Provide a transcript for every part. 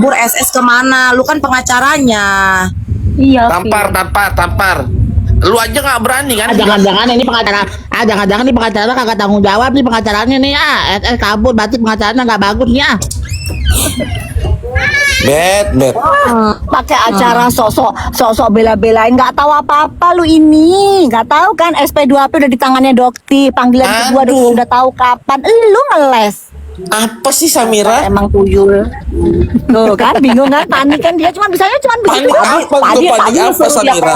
kabur SS kemana? Lu kan pengacaranya. Iya. Tampar. Lu aja nggak berani kan? Jangan-jangan ini pengacara, jangan-jangan ini pengacara kagak tanggung jawab nih pengacaranya nih SS kabur berarti pengacaranya nggak bagus nih Bet. Pakai acara sok bela-belain, nggak tahu apa-apa lu ini, nggak tahu kan SP2P udah di tangannya Dokti, panggilan kedua udah tahu kapan, lu ngeles. Apa sih Samira? Emang tuyul. Tuh kan bingung kan, panik kan dia bisanya cuma begitu. Panik apa tuh, panik apa Samira?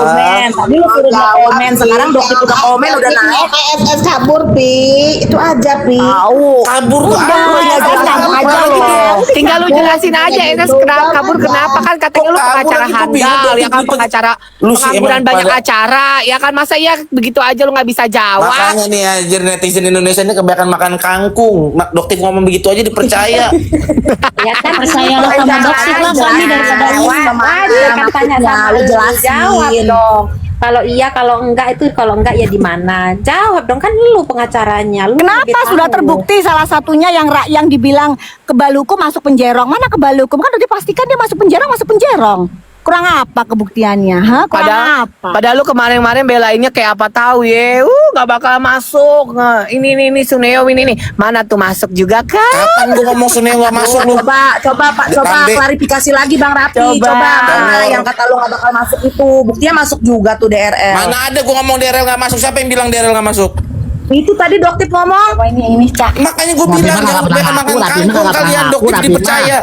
Tadi lu suruh dia komen, sekarang Dokti udah komen udah naik. SS kabur Pi, itu aja Pi. Tahu. Kabur tuh Udah, apa? ya, kamu aja loh. Tinggal lu jelasin aja SS kabur kenapa kan katanya lu pengacara handal ya kan, pengacara pengangguran banyak acara ya kan, masa iya begitu aja lu nggak bisa jawab. Makanya nih aja netizen Indonesia ini kebanyakan makan kangkung. Dokter ngomong begitu aja dipercaya. Ya kan percayalah sama Dokter lah kami daripada lu. Kan tanya sama lu jelasin. Jawab dong. Kalau iya, kalau enggak ya di mana? Jawab dong, kan lu pengacaranya. Lu Kenapa sudah terbukti salah satunya yang dibilang Kebaluku masuk penjerong? Mana Kebaluku? Kan udah dipastikan dia masuk penjerong. Kurang apa kebuktiannya? Padahal lu kemarin belainnya kayak apa tahu ya. Gak bakal masuk. Nah, ini Suneo ini. Mana tuh masuk juga kan? Kapan gua ngomong Suneo nggak masuk lu? Coba klarifikasi lagi Bang Rapi. Coba mana yang kata lu nggak bakal masuk itu? Buktinya masuk juga tuh DRL. Mana ada gua ngomong DRL nggak masuk? Siapa yang bilang DRL nggak masuk? Itu tadi Dokter ngomong. Ini Cak. Makanya gua bilang jangan kebanyakan makan kangkung kalian, Dokter dipercaya.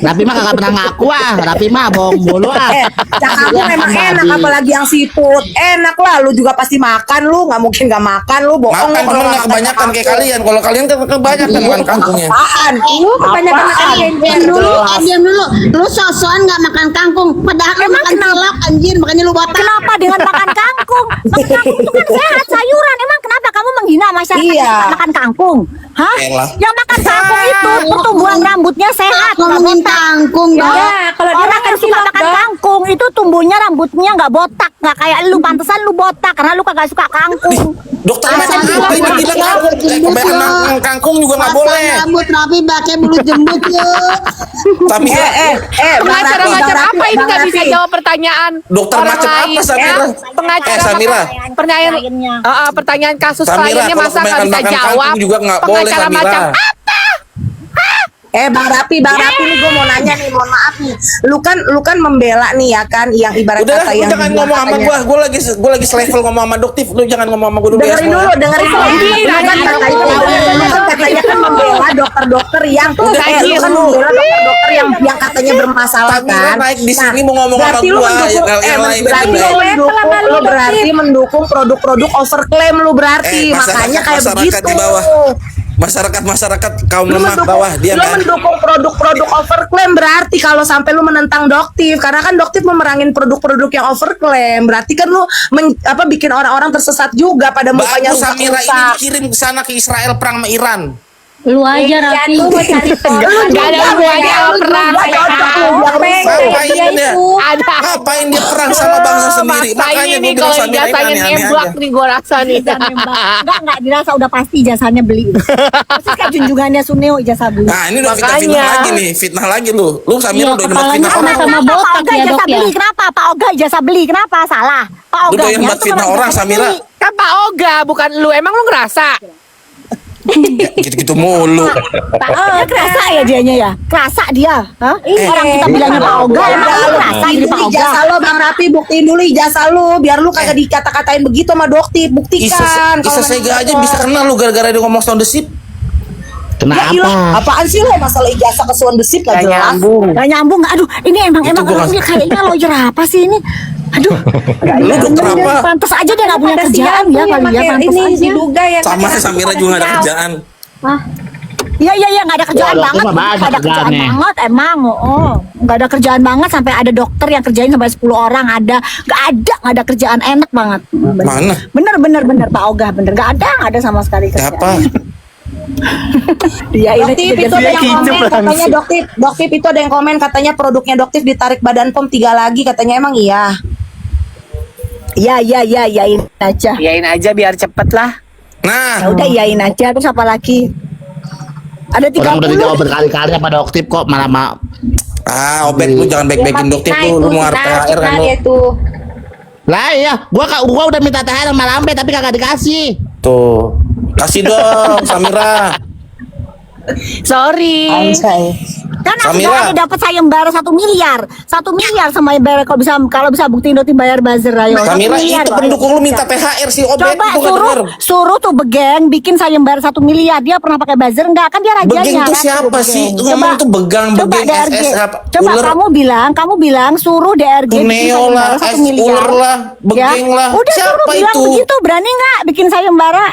Rapi mah kagak pernah ngaku Rapi mah bohong mulu Cak aku memang enak, apalagi yang seafood enak lah. Lu juga pasti makan, lu nggak mungkin nggak makan, lu bohong. Makan cuma nggak kebanyakan kayak kalian. Kalau kalian kan kebanyakan makan kangkungnya. Apaan? lu kebanyakan makan genjer. Diam dulu. Lu sosokan nggak makan kangkung. Padahal lu makan cilok anjir, makanya lu botak. Kenapa dengan makan kangkung? Makan kangkung itu kan sehat, sayuran. Emang kenapa kamu menghina masyarakat yang makan kangkung? Hah? Yang makan kangkung itu pertumbuhan rambutnya sehat. Ngomongin kangkung dong. Ya, kalau dia Orang makan yang suka cilok makan dong. kangkung itu tumbuhnya rambutnya nggak botak, nggak kayak lu. Pantesan lu botak karena lu kagak suka kangkung. Dokter macam apa ini bilang kangkung? Kebanyakan makan kangkung juga nggak boleh. Rambut Rapi pakai bulu jembut yuk. Tapi Pengacara macam apa ini nggak bisa jawab pertanyaan dokter orang macam lain, apa Samira? ya? Pengacara Samira. pertanyaan kasus Samira, kliennya kalau masa nggak kebanyakan bisa makan jawab? kangkung juga nggak boleh, Pengacara Samira. macam Bang Rapi nih gue mau nanya nih, mohon maaf nih. Lu kan membela nih ya kan, yang ibarat Udah, kata lu yang jangan ngomong sama gua lagi selevel ngomong sama Doktif. Lu jangan ngomong sama gua dulu ya dengerin semua. dulu. Lu kan katanya kan membela dokter-dokter yang yang katanya bermasalah Samira kan. naik di sini mau ngomong sama Berarti lu gua, mendukung, yang lain berarti aja, lu berarti mendukung produk-produk overclaim lu berarti, makanya kayak masyarakat begitu. di bawah. Masyarakat kaum lemah bawah dia lu kan. mendukung produk-produk overclaim berarti kalau sampai lu menentang Doktif, karena kan Doktif memerangin produk-produk yang overclaim, berarti kan lu bikin orang-orang tersesat juga pada mukanya Bagus Samira ini rusak-rusak. dikirim ke sana ke Israel perang sama Iran. Lu aja Rapi. Lu mau cari nggak ada hubungannya sama perang. Ngapain dia? Ada. Ngapain dia perang sama bangsa sendiri? Makanya ini gue bilang kalau Samira ini ijazahnya aneh-aneh nembak aja. nih gue rasa nih. Enggak dirasa udah pasti ijazahnya beli. Terus kayak junjungannya Suneo ijazah beli. Nah ini udah fitnah Makanya. lagi nih, fitnah lagi lu. Lu Samira udah kepalanya fitnah orang. sama Pak botak Oga ya, Dok, ijazah ya? beli. Kenapa Pak Oga ijazah beli? Kenapa salah? Pak Lu Oga doyan buat fitnah orang Samira. Kan Pak Oga bukan lu, emang lu ngerasa? Gitu-gitu mulu. Dia kerasa ya dianya ya? Kerasa dia? Hah? Orang kita bilangnya Pak Oga, emang lu kerasa jadi Pak Oga? Ijazah lo Bang Rapi, buktiin dulu ijazah lu biar lu kagak dikata-katain begitu sama Doktif. Buktikan. Isa Sega aja bisa kenal lu gara-gara dia ngomong sound the ship. Ya ilah, Kenapa? apaan sih lo masalah ijazah kesuan desip gak jelas? Gak nyambung. Aduh, ini emang Itu gua orangnya kayaknya lawyer apa sih ini? Aduh, Lu dokter apa? pantas aja dia gak punya kerjaan ya kali ya, pantas ini aja. diduga ya. Sama Samira juga gak ada kerjaan. Iya, gak ada kerjaan Ya, banget. dokter mah Gak ada kerjaan kerjaannya. banget emang. Gak ada kerjaan banget sampai ada dokter yang kerjain sampai 10 orang ada. Gak ada kerjaan enak banget. Mana? Bener Pak Oga, bener. Gak ada sama sekali kerjaan. Siapa? Iya, ini Doktif itu ada yang komen katanya Doktif itu ada yang komen katanya produknya Doktif ditarik Badan POM 3 lagi katanya, emang iya? Iya, iyain aja. Iyain aja biar cepet lah. Ya Nah, udah iyain aja, terus apa lagi? Ada 30. Orang udah dijawab berkali-kali sama Doktif kok malah Ah, Obet lu jangan baik-baikin dokter Nah, lu itu, mau THR kan lu. dia tuh. Lah iya, gua udah minta THR sama Lambe tapi kagak dikasih. Tuh. Kasih dong Samira. Sorry. Kan aku Samira. udah dapat sayembara 1 miliar. 1 miliar sama bayar kalau bisa buktiin Doti bayar buzzer ayo. 1 Samira miliar, itu Pak. pendukung lu minta THR si Obet Coba itu nggak denger. suruh tuh Begeng bikin sayembara 1 miliar. Dia pernah pakai buzzer enggak? Kan dia rajanya. Begeng tuh Ratu, siapa Begeng. sih? Ngomong tuh Begang, coba Begeng, DRG. SS apa? Coba Uler. kamu bilang suruh DRG bikin Neo lah, sayembara 1 S miliar. Uler lah, Begeng lah. Udah Siapa suruh bilang itu? begitu, berani nggak bikin sayembara?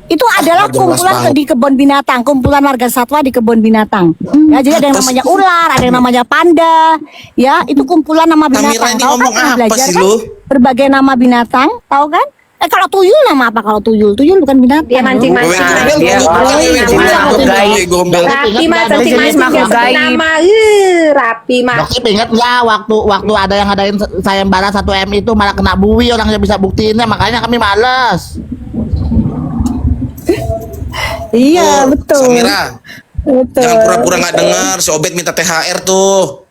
Itu adalah nggak jelas kumpulan banget. di kebun binatang, kumpulan warga satwa di kebun binatang. Ya, jadi ada yang namanya ular, ada yang namanya panda. Ya, itu kumpulan nama binatang. Samira ini Tahu ngomong pernah apa belajar sih kan? lu? Berbagai nama binatang, tahu kan? Kalau tuyul nama apa kalau tuyul? Tuyul bukan binatang. Dia mancing-mancing. Dia gombel. Rapi mah Jenis mancing-mancing makhluk nggak gaib. nama. Rapi mah. Dokter inget nggak waktu ada yang ngadain sayembara 1M itu malah kena bui orangnya bisa buktiinnya, makanya kami males. Iya, Tuh, betul. Samira, Betul. jangan pura-pura nggak dengar. Si Obet minta THR tuh.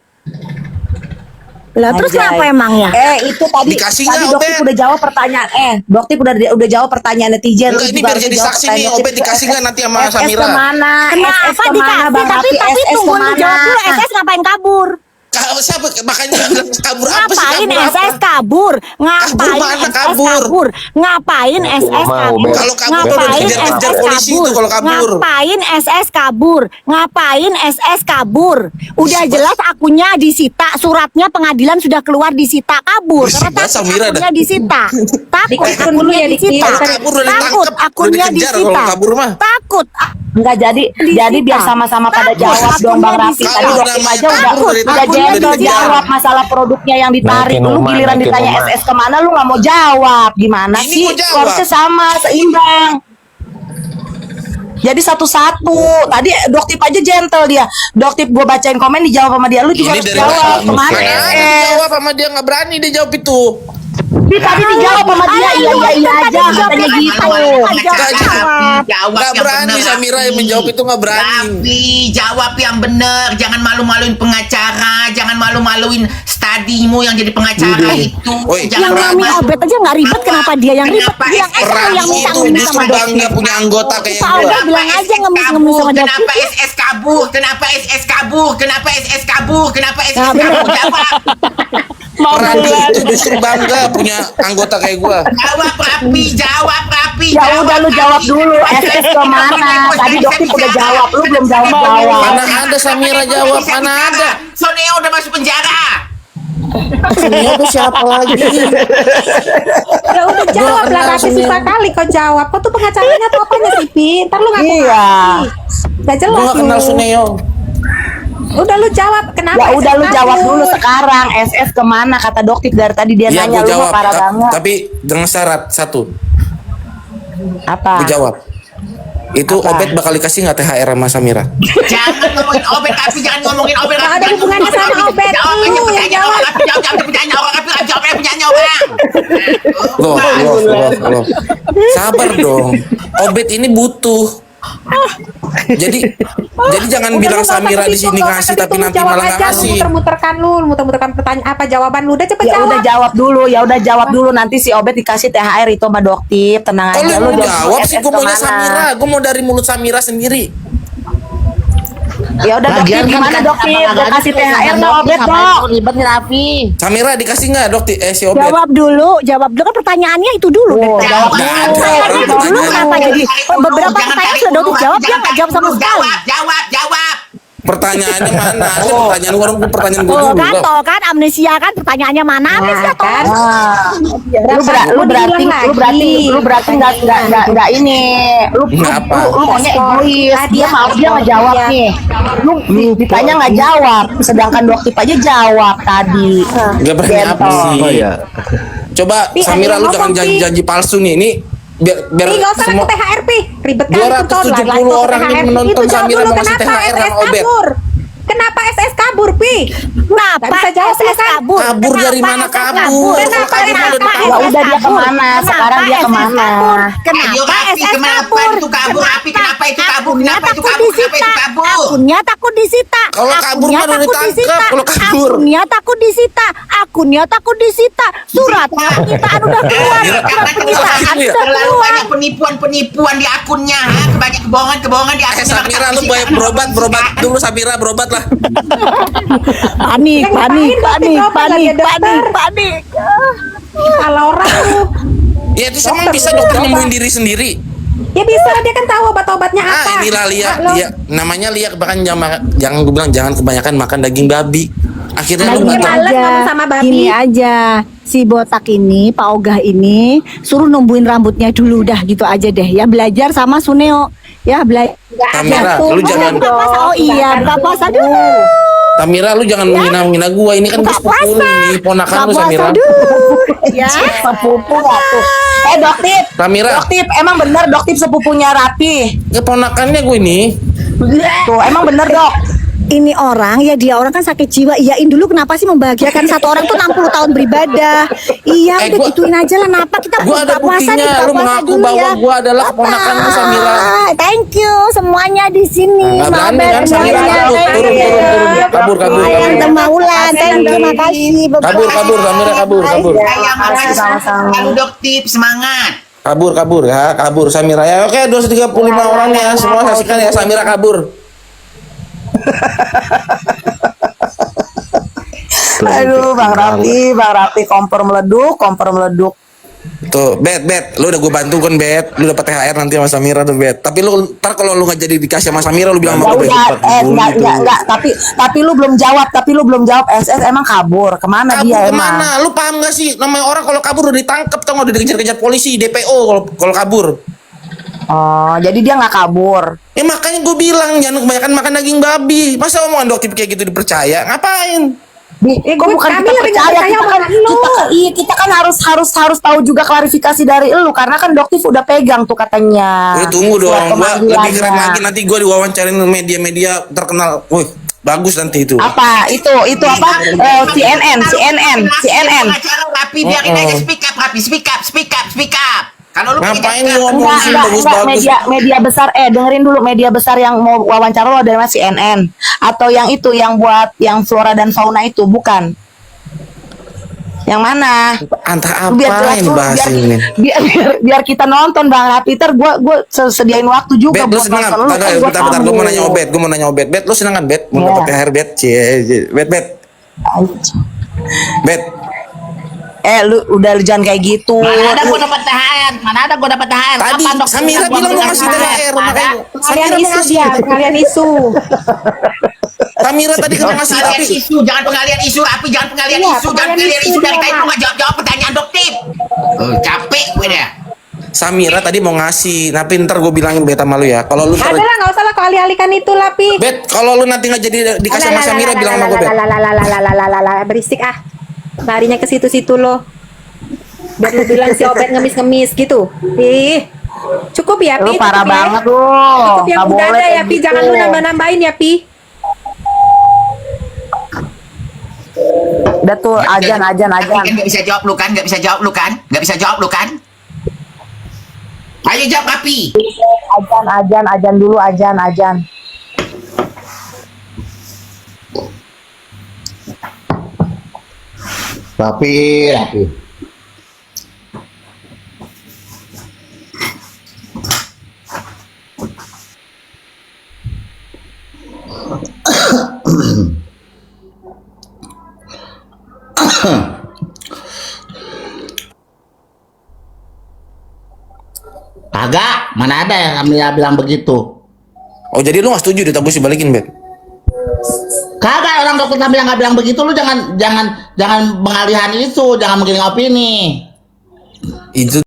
Lah terus Anjay. kenapa emangnya? Itu tadi Dikasih tadi nggak, Doktif Obet? udah jawab pertanyaan. Doktif udah jawab pertanyaan netizen. Enggak, Lu ini juga biar harus jadi jawab saksi nih. pertanyaan Obet netizen. dikasih nggak nanti sama SS Samira? kemana? Kenapa SS kemana, dikasih? Bang Tapi Rafi? SS tunggu lu kemana? jawab dulu. SS ngapain kabur? Kalau siapa makanya kabur apa sih? Ngapain Kabur SS apa? kabur? Ngapain Kabur mana SS kabur? kabur? Ngapain SS kabur? Kalau kabur udah Ngapain dikejar-kejar SS polisi itu kalau kabur. Ngapain SS kabur? Ngapain SS kabur? Udah Berisik jelas akunnya disita, suratnya pengadilan sudah keluar disita, kabur. Berisik Karena banget, takut Samira akunnya dah. disita. Takut Dikasih dulu akunnya ya, Dik. disita. Kalau kabur udah Takut ditangkap, akunnya udah dikejar disita. kalau kabur mah. Takut. Enggak jadi biar sama-sama pada Takut, jawab dong Bang akunnya Rafi. disita. Tadi Kalau Doktif namanya aja kabur udah ditangkap, gentle udah dikejar. jawab masalah produknya yang ditarik. Lu giliran ditanya SS kemana lu nggak mau jawab. Gimana Ini sih? mau jawab. Harusnya sama, seimbang. Jadi satu-satu. Tadi Doktif aja gentle dia. Doktif gue bacain komen dijawab sama dia. Lu juga Ini harus dari jawab. mana? Kemana Mana ada SS? dijawab sama dia nggak berani dia jawab itu. Dia tadi dijawab sama dia. Iya aja katanya gitu. Nggak berani Samira yang menjawab itu nggak berani. Tapi jawab yang bener, jangan malu-maluin pengacara, jangan malu-maluin studimu yang jadi pengacara itu. Woi, Yang Jangan Rami malu. Obet aja nggak ribet, kenapa dia yang ribet? Kenapa Bilang aja Rami yang minta itu ngemis justru sama Doktif. bangga punya anggota kayak Pak gue. Obet bilang aja ngemis-ngemis sama Doktif. Kenapa SS kabur? Kenapa SS kabur? Kenapa SS kabur? Kenapa SS Nah, bener. kabur? Jawab. Rami itu justru bangga punya anggota kayak gue. Jawab Rapi, jawab Rapi. Ya udah lu jawab Rapi. dulu SS kemana? Tadi Doktif udah jawab, lu belum jawab. Mana ada Samira jawab, mana ada. Soneo udah masuk penjara. Ini tuh siapa lagi? Ya udah jawab lah, kenal Rafi Sunil. susah kali kau jawab. Kau tuh pengacaranya tuh apanya sih, Pi? Ntar lu ngaku Iya. Gak Gue jelas nggak kenal lu. Suneo. Udah lu jawab, kenapa? Ya udah SS lu jawab kabur? dulu sekarang. SS kemana? Kata Doktif dari tadi dia Iya nanya gue lu mah jawab, parah banget. tapi dengan syarat satu. Apa? Gue jawab. Itu Obet bakal dikasih nggak THR sama Samira? Jangan ngomongin Obet, tapi jangan ngomongin Obet. Nggak ada hubungannya sama Obet. Jawab aja Lu yang pertanyaan jawab. orang. Jawab pertanyaan orang. Jawab pertanyaan orang. Loh. Sabar dong. Obet ini butuh. Jadi jangan Udah, bilang lu nggak usah Samira di ketipu, sini nggak ngasih usah tapi ketipu, nanti jawab malah nggak aja, ngasih. muter-muterkan pertanyaan apa jawaban lu. Udah cepet Ya jawab. udah jawab dulu, nanti si Obet dikasih THR itu sama Doktif. Tenang Kalau aja yang lu mau jawab sih, SS gue maunya kemana. Samira. Gue mau dari mulut Samira sendiri. Ya udah Doktif gimana Doktif? Udah kasih THR nggak Obet dok? Ribet nih Rafi. Samira dikasih nggak Dokter? Si Obet. Jawab dulu kan pertanyaannya itu dulu. Oh, Dari jawab tadi. dulu. Pertanyaannya itu dulu Jangan kenapa tarik jadi dulu, beberapa jangan pertanyaan tarik sudah dulu, Doktif jawab, dia jangan nggak jawab sama tarik sekali. dulu. Jawab. Pertanyaannya mana? Ada pertanyaan orang pertanyaan gue Oh dulu. kan, Dok. toh kan amnesia kan pertanyaannya mana Nah, amnesia toh. kan? Lu berarti nggak ini. Lu maunya egois. Dia ngejawab nih. Lu ditanya nggak jawab. Sedangkan Doktif aja jawab tadi. Gak berani apa Gentle. sih? Coba Pi, Samira ada lu yang jangan ngomong, Pi. janji palsu nih. Ini biar Pi, gak usah semua ngaku THR, Pi. Ribet kan 270 orang ini menonton Samira mau kasih THR sama Obet. Kenapa SS kabur, Pi? Kenapa Nggak bisa jawab, SS kan? kabur? kabur dari mana kabur? Kalau kabur udah ditangkap. Ya udah dia kemana? Sekarang dia kemana? Ayo Rapi, kenapa itu kabur? Rapi, kenapa itu kabur? Kenapa itu kabur? Kenapa itu kabur? Akunnya takut disita. Kalau kabur mah udah ditangkap. Kalau kabur. Akunnya takut disita. Akunnya takut disita. Surat penyitaan udah keluar. Surat penyitaan udah Terlalu keluar. banyak penipuan-penipuan di akunnya, ha? Banyak kebohongan-kebohongan di akunnya. Samira lu banyak berobat dulu Samira berobat lah. Panik, panik, panik, panik, panik, panik. Kalau orang lu. Ya itu emang bisa dokter nemuin diri sendiri. Ya bisa, dia kan tahu obat-obatnya apa. Inilah Lia, Lo- Lia. Namanya Lia bahkan jangan gue bilang jangan kebanyakan makan daging babi. Akhirnya lu Daging nggak tahu. males ngomong sama babi. Gini aja, si botak ini, Pak Ogah ini, suruh numbuhin rambutnya dulu dah gitu aja deh ya, belajar sama Suneo. Ya belajar. Tamira, lu jangan Oh iya, buka puasa dulu. Tamira, lu jangan menghina gua. Ini kan gue Buka sepupu lu puasa. nih, ponakan lu Buka puasa Samira. dulu. Ya. Sepupu nggak tuh? Doktip. Tamira, Doktip, emang bener Doktip sepupunya Rapi? keponakannya gue ini. Tuh, emang bener Dok? Ini orang ya, dia orang kan sakit jiwa. Iyain dulu, kenapa sih membahagiakan satu orang tuh 60 tahun beribadah. Iya, Eh, udah gua- gituin aja lah. Kenapa kita Gua ada buka puasa nih, buktinya. buka Lu puasa mengaku dulu bahwa ya. gua adalah keponakan lu, Samira. Thank you semuanya di sini. Nggak berani kan, Samira? Semuanya. Turun, Thank turun, you. turun. Kabur. Ayang Temaulan, thank you, makasih. Kabur, Samira, kabur. Saya makasih. Lalu Doktip, semangat. Kabur ya, kabur Samira ya. Oke, 235 orang nih ya. Semua saksikan ya, Samira kabur. Aduh, Bang Rapi, kompor meleduk. Tuh, Bet, lu udah gue bantu kan, Bet. Lu dapat THR nanti sama Samira tuh, Bet. Tapi lu ntar kalau lu nggak jadi dikasih sama Samira, lu bilang Ya sama gue, Bet. udah, enggak. Tapi lu belum jawab. SS emang kabur. Kemana Kabur dia emang? kemana? Lu paham gak sih? Namanya orang kalau kabur udah ditangkap, tau nggak? Udah dikejar-kejar polisi, DPO kalau kabur. Oh, jadi dia nggak kabur. Ya makanya gue bilang jangan kebanyakan makan daging babi. Masa omongan Doktip kayak gitu dipercaya? Ngapain? Kok bukan kami kita lebih nggak percaya, percaya omongan lu. kita kan harus tahu juga klarifikasi dari lu karena kan Doktif udah pegang tuh katanya. Udah tunggu surat dong, gua lebih pemanggilannya. keren lagi nanti gue diwawancarin media-media terkenal. Wih, bagus nanti itu. Apa itu apa? CNN. Acara Rapi, biarin aja speak up, Rapi, speak up. Kalau lu Ngapain pengen lu ngomong sih Enggak, bagus-bagus? media besar, dengerin dulu, media besar yang mau wawancara lo adalah CNN atau yang itu yang buat yang flora dan fauna itu, bukan? Yang mana? Antara apa Biar jelas yang dulu, dibahas ini? biar kita nonton Bang Rapi. Ntar gue sediain waktu juga Bet, lu buat seneng nonton lu. nggak? Bentar, gue mau nanya Obet. Bet, lu seneng kan, Bet? Mau Iya. dapat THR, Bet? Bet. Lu udah jangan kayak gitu. Mana ada gua dapat THR? Tadi Kapan, Dok? Samira bilang mau ngasih THR, makanya Kalian Samira mau isu ngasih. dia, kalian isu. Samira tadi kan mau ngasih, pengalian tapi isu, jangan pengalian isu, Rapi, jangan pengalian Iya, isu, pengalian isu dari tadi dia, lu nggak jawab pertanyaan Doktip. Capek gue dah. Samira tadi mau ngasih. Tapi ntar gue bilangin Bet sama lu ya. Kalau lu Ada lah, nggak usah lah kau alih-alihkan itu lah, Pi. Bet, kalau lu nanti nggak jadi dikasih sama Samira, bilang sama gue, Bet. Berisik ah. Larinya ke situ-situ lo. Biar lu bilang si Obet ngemis-ngemis gitu. Ih. Cukup ya, Lu Pi. parah cukup ya. banget lu. Cukup yang Nggak udah boleh ada ya, kayak Pi. gitu. Jangan lu nambah-nambahin ya, Pi. Udah tuh ajan. Tapi kan nggak bisa jawab lu kan? Ayo jawab, Rapi. Ajan dulu. Rapi. Kagak, mana ada yang Kamila bilang begitu. Oh, jadi lu nggak setuju ditabusi balikin, Bet? Kagak, orang dokter Kamila nggak bilang begitu. Lu jangan pengalihan isu, jangan menggiring opini. Itu